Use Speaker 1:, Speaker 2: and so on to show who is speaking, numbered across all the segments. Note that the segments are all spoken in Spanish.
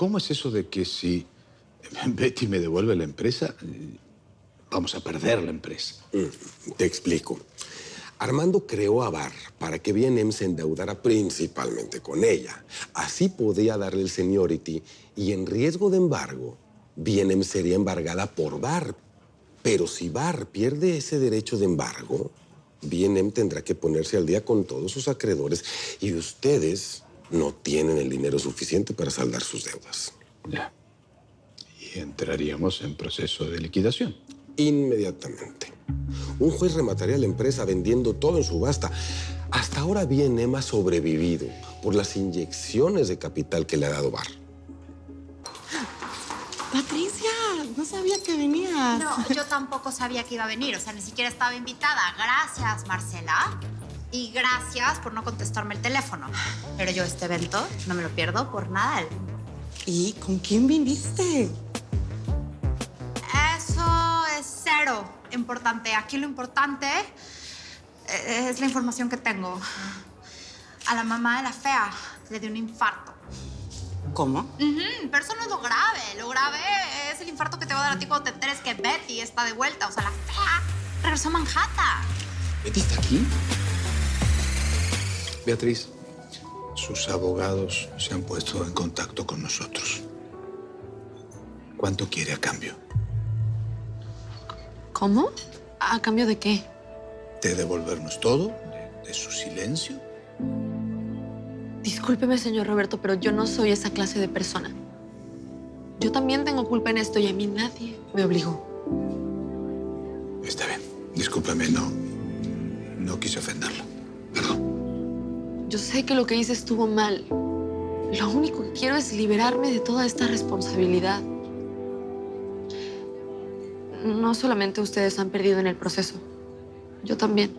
Speaker 1: ¿cómo es eso de que si Betty me devuelve la empresa, vamos a perder la empresa?
Speaker 2: Te explico. Armando creó a Bar para que B&M se endeudara principalmente con ella. Así podía darle el seniority y en riesgo de embargo, B&M sería embargada por Bar. Pero si Bar pierde ese derecho de embargo, B&M tendrá que ponerse al día con todos sus acreedores y ustedes no tienen el dinero suficiente para saldar sus deudas.
Speaker 1: Ya. Y entraríamos en proceso de liquidación.
Speaker 2: Inmediatamente. Un juez remataría la empresa vendiendo todo en subasta. Hasta ahora B&M ha sobrevivido por las inyecciones de capital que le ha dado Bar.
Speaker 3: Patricia, no sabía que venías.
Speaker 4: No, yo tampoco sabía que iba a venir. O sea, ni siquiera estaba invitada. Gracias, Marcela. Y gracias por no contestarme el teléfono. Pero yo este evento no me lo pierdo por nada.
Speaker 3: ¿Y con quién viniste?
Speaker 4: Eso es cero importante. Aquí lo importante es la información que tengo. A la mamá de la fea le dio un infarto.
Speaker 3: ¿Cómo?
Speaker 4: Pero eso no es lo grave. Lo grave es el infarto que te va a dar a ti cuando te enteres que Betty está de vuelta. O sea, la fea regresó a Manhattan.
Speaker 1: ¿Betty está aquí? Beatriz, sus abogados se han puesto en contacto con nosotros. ¿Cuánto quiere a cambio?
Speaker 5: ¿Cómo? ¿A cambio de qué?
Speaker 1: ¿De devolvernos todo? ¿De su silencio?
Speaker 5: Discúlpeme, señor Roberto, pero yo no soy esa clase de persona. Yo también tengo culpa en esto y a mí nadie me obligó.
Speaker 1: Está bien. Discúlpeme, no quise ofenderla. Perdón.
Speaker 5: Yo sé que lo que hice estuvo mal. Lo único que quiero es liberarme de toda esta responsabilidad. No solamente ustedes han perdido en el proceso. Yo también.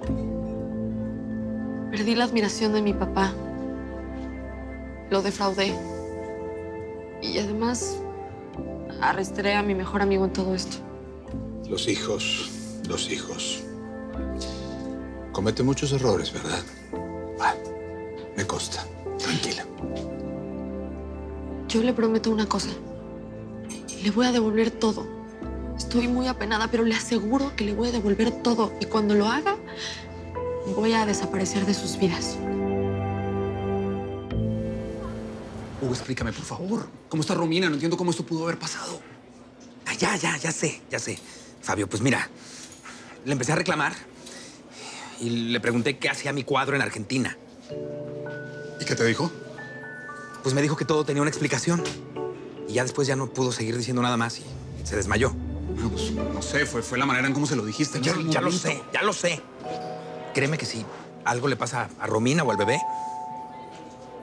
Speaker 5: Perdí la admiración de mi papá. Lo defraudé. Y además, arrastré a mi mejor amigo en todo esto.
Speaker 1: Los hijos. Cometen muchos errores, ¿verdad? Me consta. Tranquila.
Speaker 5: Yo le prometo una cosa. Le voy a devolver todo. Estoy muy apenada, pero le aseguro que le voy a devolver todo. Y cuando lo haga, voy a desaparecer de sus vidas.
Speaker 6: Hugo, explícame, por favor. ¿Cómo está Romina? No entiendo cómo esto pudo haber pasado. Ya sé. Fabio, pues mira, le empecé a reclamar y le pregunté qué hacía mi cuadro en Argentina.
Speaker 1: ¿Y qué te dijo?
Speaker 6: Pues me dijo que todo tenía una explicación. Y ya después ya no pudo seguir diciendo nada más y se desmayó.
Speaker 7: Bueno, pues no sé, fue la manera en cómo se lo dijiste.
Speaker 6: Ya lo sé. Créeme que si algo le pasa a Romina o al bebé,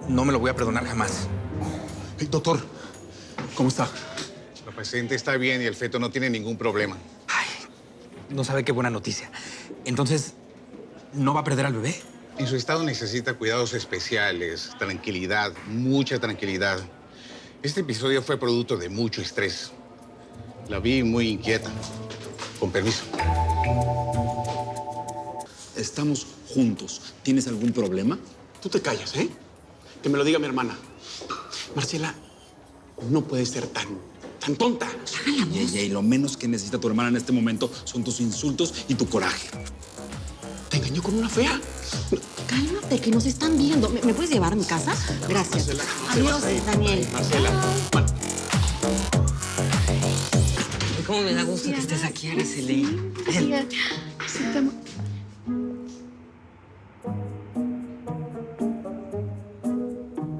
Speaker 6: no me lo voy a perdonar jamás.
Speaker 7: Hey, doctor, ¿cómo está?
Speaker 8: La paciente está bien y el feto no tiene ningún problema.
Speaker 6: Ay, no sabe qué buena noticia. Entonces, ¿no va a perder al bebé?
Speaker 8: En su estado necesita cuidados especiales, tranquilidad, mucha tranquilidad. Este episodio fue producto de mucho estrés. La vi muy inquieta. Con permiso.
Speaker 7: Estamos juntos. ¿Tienes algún problema? Tú te callas, ¿eh? Que me lo diga mi hermana. Marcela, no puedes ser tan tonta. Y lo menos que necesita tu hermana en este momento son tus insultos y tu coraje. Te engañó con una fea.
Speaker 3: Cálmate, que nos están viendo. ¿Me puedes llevar a mi casa? Gracias.
Speaker 7: Marcela,
Speaker 3: Adiós, Daniel.
Speaker 7: Marcela.
Speaker 9: ¿Cómo me da gusto que estés aquí, Araceli? Ven.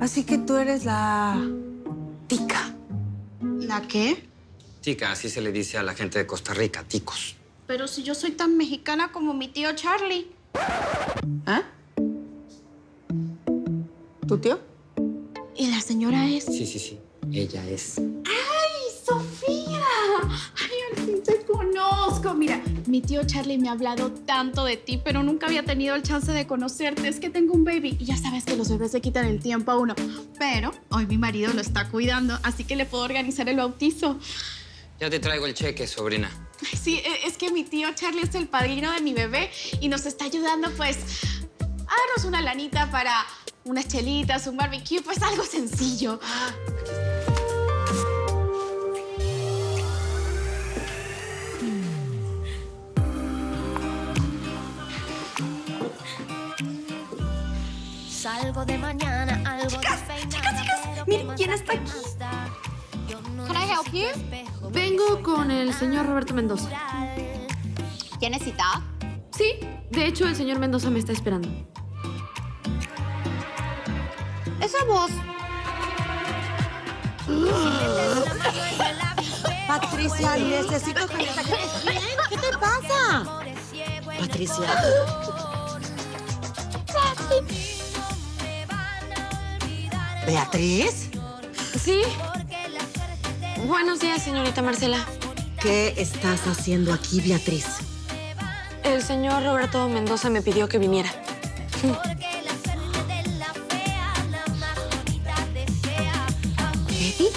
Speaker 3: Así que tú eres la tica.
Speaker 4: ¿La qué?
Speaker 9: Tica, así se le dice a la gente de Costa Rica, ticos.
Speaker 4: Pero si yo soy tan mexicana como mi tío Charlie.
Speaker 3: ¿Ah? ¿Tu tío?
Speaker 4: ¿Y la señora es?
Speaker 9: Sí. Ella es.
Speaker 10: ¡Ay, Sofía! ¡Ay, al fin te conozco! Mira, mi tío Charlie me ha hablado tanto de ti, pero nunca había tenido el chance de conocerte. Es que tengo un baby y ya sabes que los bebés le quitan el tiempo a uno. Pero hoy mi marido lo está cuidando, así que le puedo organizar el bautizo.
Speaker 9: Ya te traigo el cheque, sobrina.
Speaker 10: Ay, sí, es que mi tío Charlie es el padrino de mi bebé y nos está ayudando, pues, a darnos una lanita para unas chelitas, un barbecue, pues algo sencillo.
Speaker 11: Algo de mañana, algo
Speaker 3: Chicas, miren quién está aquí.
Speaker 5: Can I help you? Vengo con el señor Roberto Mendoza.
Speaker 4: ¿Tienes cita?
Speaker 5: Sí, de hecho el señor Mendoza me está esperando.
Speaker 4: Esa voz.
Speaker 3: Patricia, necesito que me saques bien. ¿Qué te pasa? Patricia. ¿Beatriz?
Speaker 5: Sí. Buenos días, señorita Marcela.
Speaker 3: ¿Qué estás haciendo aquí, Beatriz?
Speaker 5: El señor Roberto Mendoza me pidió que viniera.
Speaker 3: ¿Betty?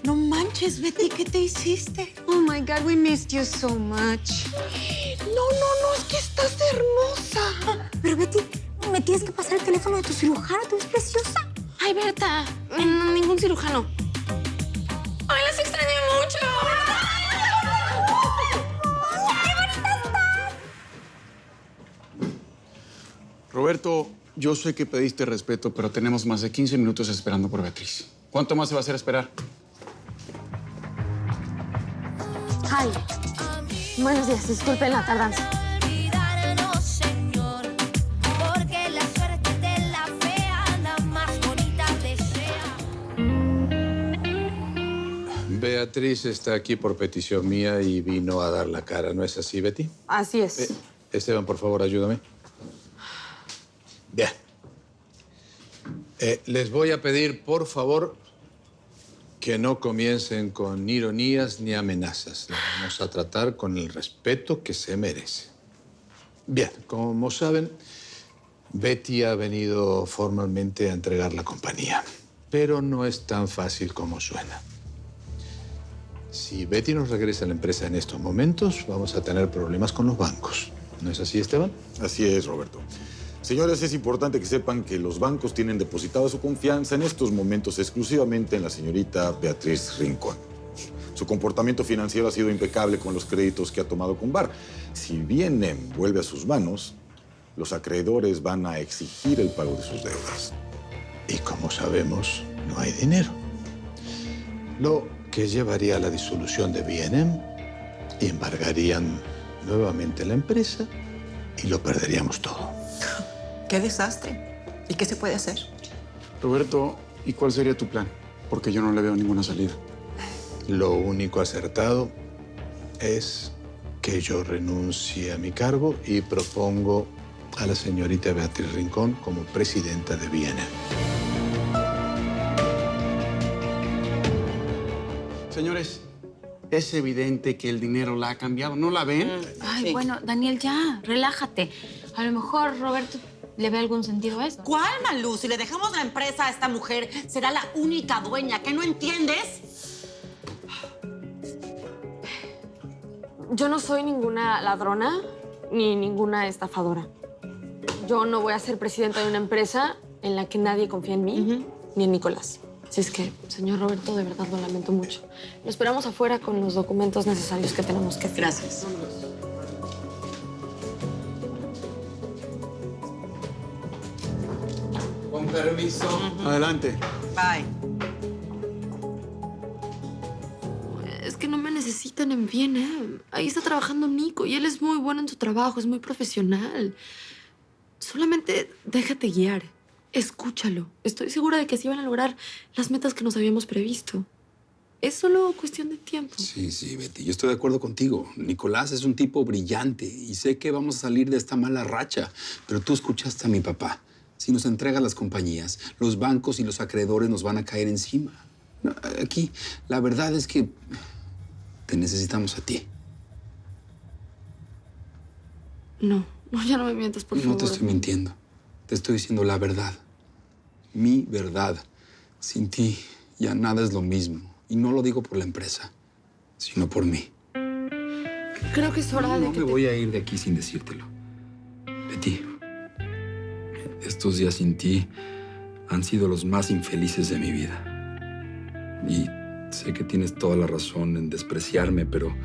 Speaker 3: No manches, Betty, ¿qué te hiciste?
Speaker 12: Oh my God, we missed you so much.
Speaker 3: No, es que estás hermosa.
Speaker 12: Pero Betty, me tienes que pasar el teléfono de tu cirujano, tú eres preciosa.
Speaker 5: Ay, Berta, ningún cirujano. Ay, las extrañé mucho.
Speaker 7: Roberto, yo sé que pediste respeto, pero tenemos más de 15 minutos esperando por Beatriz. ¿Cuánto más se va a hacer esperar?
Speaker 5: Ay, buenos días, disculpen la tardanza.
Speaker 1: Beatriz está aquí por petición mía y vino a dar la cara. ¿No es así, Betty?
Speaker 5: Así es.
Speaker 1: Esteban, por favor, ayúdame. Bien. Les voy a pedir, por favor, que no comiencen con ironías ni amenazas. La vamos a tratar con el respeto que se merece. Bien, como saben, Betty ha venido formalmente a entregar la compañía. Pero no es tan fácil como suena. Si Betty nos regresa a la empresa en estos momentos, vamos a tener problemas con los bancos. ¿No es así, Esteban?
Speaker 13: Así es, Roberto. Señores, es importante que sepan que los bancos tienen depositada su confianza en estos momentos exclusivamente en la señorita Beatriz Rincón. Su comportamiento financiero ha sido impecable con los créditos que ha tomado con BAR. Si bien NEM vuelve a sus manos, los acreedores van a exigir el pago de sus deudas.
Speaker 1: Y como sabemos, no hay dinero. Lo que llevaría a la disolución de B&M y embargarían nuevamente la empresa y lo perderíamos todo.
Speaker 3: ¡Qué desastre! ¿Y qué se puede hacer?
Speaker 7: Roberto, ¿y cuál sería tu plan? Porque yo no le veo ninguna salida.
Speaker 1: Lo único acertado es que yo renuncie a mi cargo y propongo a la señorita Beatriz Rincón como presidenta de B&M.
Speaker 7: Señores, es evidente que el dinero la ha cambiado. ¿No la ven?
Speaker 10: Ay, bueno, Daniel, ya, relájate. A lo mejor Roberto le ve algún sentido a esto.
Speaker 3: ¿Cuál, Malú? Si le dejamos la empresa a esta mujer, será la única dueña. ¿Qué no entiendes?
Speaker 5: Yo no soy ninguna ladrona ni ninguna estafadora. Yo no voy a ser presidenta de una empresa en la que nadie confía en mí ni en Nicolás. Así es que, señor Roberto, de verdad lo lamento mucho. Lo esperamos afuera con los documentos necesarios que tenemos que hacer.
Speaker 3: Gracias.
Speaker 6: Con permiso.
Speaker 7: Adelante.
Speaker 3: Bye.
Speaker 5: Es que no me necesitan en B&M. Ahí está trabajando Nico y él es muy bueno en su trabajo, es muy profesional. Solamente déjate guiar. Escúchalo. Estoy segura de que así van a lograr las metas que nos habíamos previsto. Es solo cuestión de tiempo.
Speaker 6: Sí, Betty, yo estoy de acuerdo contigo. Nicolás es un tipo brillante y sé que vamos a salir de esta mala racha. Pero tú escuchaste a mi papá. Si nos entrega las compañías, los bancos y los acreedores nos van a caer encima. No, aquí, la verdad es que te necesitamos a ti.
Speaker 5: No, ya no me mientas, por favor.
Speaker 6: No te estoy mintiendo. Te estoy diciendo la verdad. Mi verdad. Sin ti ya nada es lo mismo. Y no lo digo por la empresa, sino por mí.
Speaker 5: Creo que es hora de que
Speaker 6: No me voy a ir de aquí sin decírtelo. Betty, estos días sin ti han sido los más infelices de mi vida. Y sé que tienes toda la razón en despreciarme, pero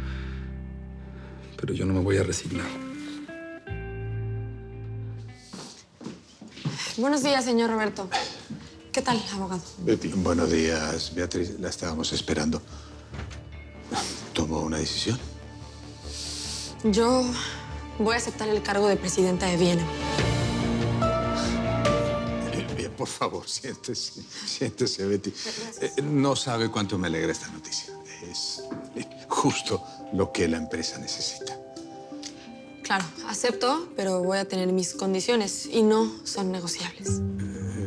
Speaker 6: yo no me voy a resignar.
Speaker 5: Buenos días, señor Roberto. ¿Qué tal, abogado?
Speaker 13: Betty.
Speaker 1: Buenos días, Beatriz. La estábamos esperando. ¿Tomó una decisión?
Speaker 5: Yo voy a aceptar el cargo de presidenta de Viena.
Speaker 1: Bien, por favor, siéntese. Siéntese, Betty. No sabe cuánto me alegra esta noticia. Es justo lo que la empresa necesita.
Speaker 5: Claro, acepto, pero voy a tener mis condiciones y no son negociables.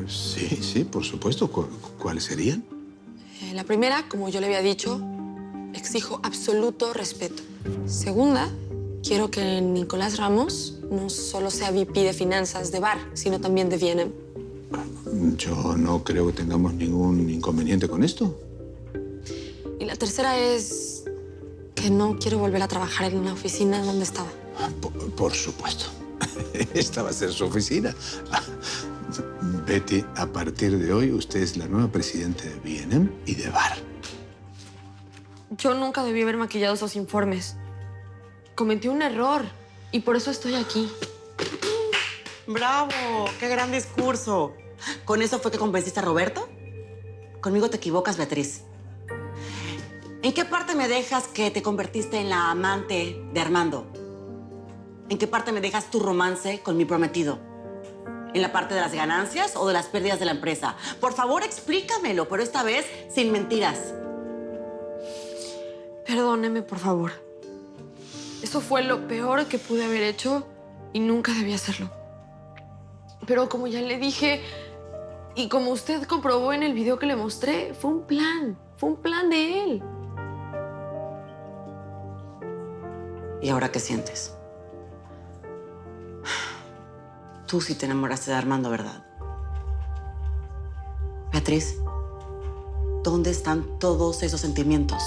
Speaker 1: Sí, por supuesto. ¿Cuáles serían?
Speaker 5: La primera, como yo le había dicho, exijo absoluto respeto. Segunda, quiero que Nicolás Ramos no solo sea VP de finanzas de Bar, sino también de V&M.
Speaker 1: Yo no creo que tengamos ningún inconveniente con esto.
Speaker 5: Y la tercera es que no quiero volver a trabajar en la oficina donde estaba.
Speaker 1: Por supuesto. Esta va a ser su oficina. Betty, a partir de hoy, usted es la nueva presidenta de V&M y de Bar.
Speaker 5: Yo nunca debí haber maquillado esos informes. Cometí un error y por eso estoy aquí.
Speaker 3: ¡Bravo! ¡Qué gran discurso! ¿Con eso fue que convenciste a Roberto? Conmigo te equivocas, Beatriz. ¿En qué parte me dejas que te convertiste en la amante de Armando? ¿En qué parte me dejas tu romance con mi prometido? ¿En la parte de las ganancias o de las pérdidas de la empresa? Por favor, explícamelo, pero esta vez sin mentiras.
Speaker 5: Perdóneme, por favor. Eso fue lo peor que pude haber hecho y nunca debí hacerlo. Pero como ya le dije, y como usted comprobó en el video que le mostré, fue un plan de él.
Speaker 3: ¿Y ahora qué sientes? Tú sí te enamoraste de Armando, ¿verdad? Beatriz, ¿dónde están todos esos sentimientos?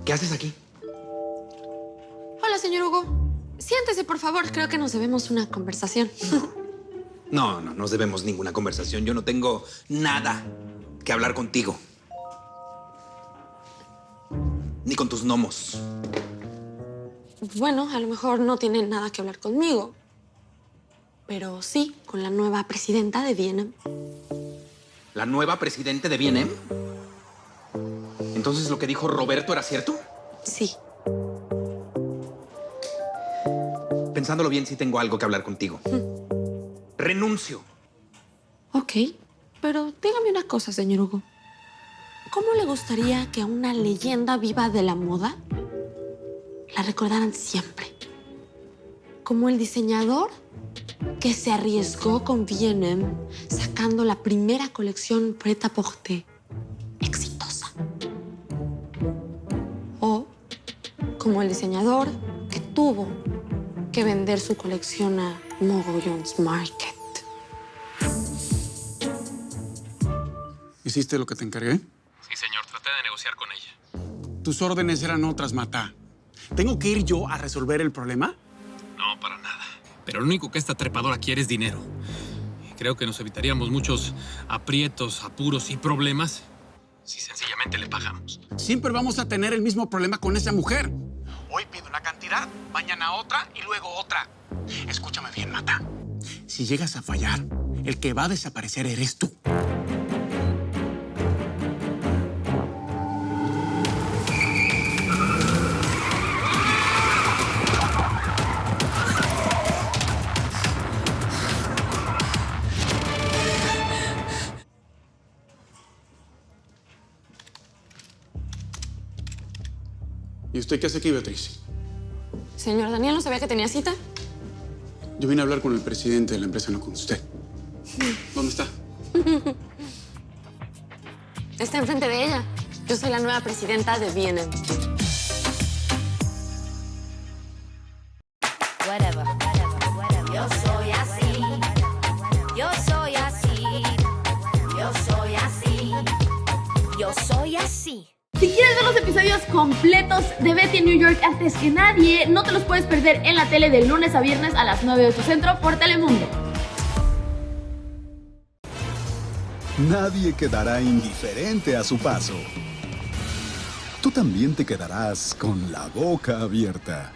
Speaker 6: ¿Qué haces aquí?
Speaker 5: Hola, señor Hugo. Siéntese, por favor. Creo que nos debemos una conversación.
Speaker 6: No nos debemos ninguna conversación. Yo no tengo nada que hablar contigo. Ni con tus gnomos.
Speaker 5: Bueno, a lo mejor no tiene nada que hablar conmigo. Pero sí con la nueva presidenta de V&M.
Speaker 6: ¿La nueva presidenta de V&M? ¿Entonces lo que dijo Roberto era cierto?
Speaker 5: Sí.
Speaker 6: Pensándolo bien, sí tengo algo que hablar contigo. Renuncio.
Speaker 5: Ok, pero dígame una cosa, señor Hugo. ¿Cómo le gustaría que a una leyenda viva de la moda la recordaran siempre? Como el diseñador que se arriesgó con V&M sacando la primera colección Pret-à-Porter exitosa. O como el diseñador que tuvo que vender su colección a Mogollons Market.
Speaker 7: ¿Hiciste lo que te encargué?
Speaker 11: Sí, señor. Traté de negociar con ella.
Speaker 7: Tus órdenes eran otras, Mata. ¿Tengo que ir yo a resolver el problema?
Speaker 11: No, para nada. Pero lo único que esta trepadora quiere es dinero. Y creo que nos evitaríamos muchos aprietos, apuros y problemas si sencillamente le pagamos.
Speaker 7: Siempre vamos a tener el mismo problema con esa mujer. Hoy pido una cantidad, mañana otra y luego otra. Escúchame bien, Mata. Si llegas a fallar, el que va a desaparecer eres tú. ¿Y usted qué hace aquí, Beatriz?
Speaker 5: Señor Daniel, ¿no sabía que tenía cita?
Speaker 7: Yo vine a hablar con el presidente de la empresa, no con usted. ¿Dónde está?
Speaker 5: Está enfrente de ella. Yo soy la nueva presidenta de V&M.
Speaker 14: Whatever. Yo soy así. Yo soy así. Yo soy así. Yo soy así.
Speaker 10: Si quieres ver los episodios completos de Betty en New York antes que nadie, no te los puedes perder en la tele de lunes a viernes a las 9 de tu centro por Telemundo.
Speaker 15: Nadie quedará indiferente a su paso. Tú también te quedarás con la boca abierta.